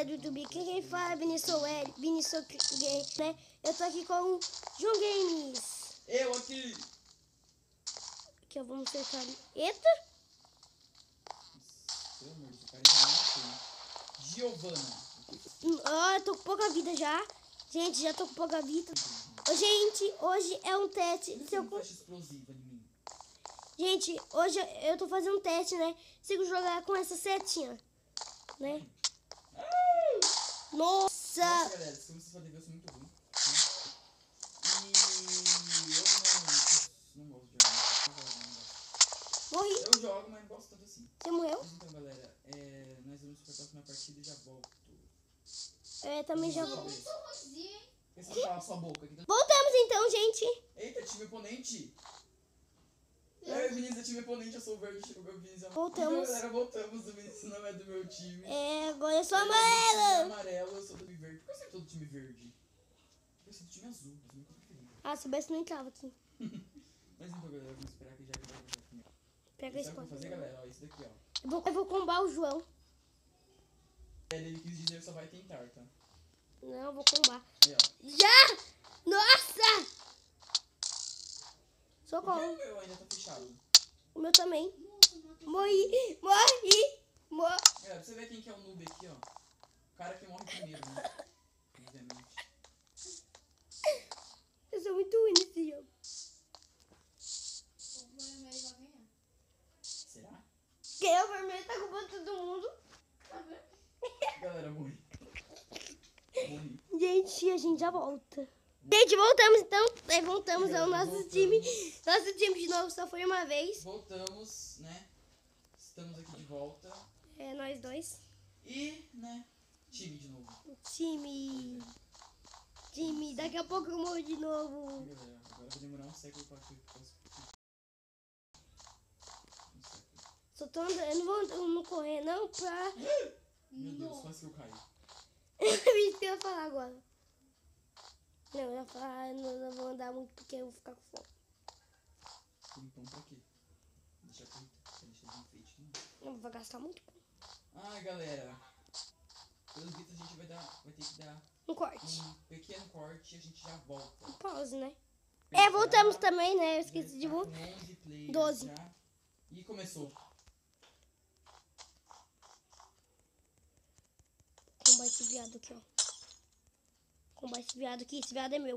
galera do YouTube, quem fala é Vinícius L, Vinícius Game, né? Eu tô aqui com o João Games. Eu aqui. Aqui, ó, vamos acertar ali. Eita! Pelo amor de Deus, o cara tá muito Giovana. Ó, eu tô com pouca vida já. Gente, já tô com pouca vida. Ô, gente, hoje é um teste. Se eu... flecha explosiva em mim. Gente, hoje eu tô fazendo um teste, né? Consigo jogar com essa setinha, né? Nossa! Nossa, galera, como vocês podem ver, eu sou muito ruim. Né? E eu não gosto de jogar. Morri. Eu jogo, mas não gosto tanto assim. Você morreu? Mas então, galera, nós vamos para a próxima partida e já volto. Também já vou. Por que você cala sua boca? Voltamos então, gente. Eita, time oponente. Eu, Vinícius, é time oponente, eu sou o verde, o Vinícius é o... Voltamos. Então, galera, voltamos, o Vinícius não é do meu time. Agora eu sou Ele é amarela. do time amarelo, eu sou do time verde. Por que eu sempre tô do time verde? Eu sou do time azul, mas nunca preferido. Ah, se soubesse não entrava aqui. Mas então, galera, vamos esperar que já vai. Pega a Sabe o que eu espada. vou fazer, galera? Ó, isso daqui, ó. Eu vou combar o João. Ele quis dizer só vai tentar, tá? Não, eu vou combar. Aí, ó. Já! Nossa! Por que Socorro. o meu ainda tá fechado? O meu também. Morri! Morri! Galera, pra você ver quem que é o noob aqui, ó. O cara que morre primeiro, né? Obviamente. Eu sou muito ruim nesse jogo. Será? Quem é o vermelho tá culpando todo mundo. Galera, morri. Morri. Gente, a gente já volta. Gente, voltamos então. Voltamos ao nosso Voltamos. time. Nosso time de novo só foi uma vez. Voltamos, né? Estamos aqui de volta. É, nós dois. E, né? Time de novo. Time. Daqui a pouco eu morro de novo. Galera, agora vai demorar um século pra que eu possa... Só tô andando. Eu não vou correr não pra... Meu Deus, quase que eu caí. Isso que eu ia falar agora. Não, eu ia falar, não vou andar muito porque eu vou ficar com fome. Então pra quê? Deixa de enfeite, né? Não vou gastar muito. Ai, galera. Pelo visto a gente vai ter que dar Um corte. um pequeno corte e a gente já volta. Um pause, né? Porque Voltamos já- também, né? Eu já esqueci de está voltar. com 11 players 12. já. E começou. Combar esse viado aqui, ó. Combar esse viado aqui. Esse viado é meu.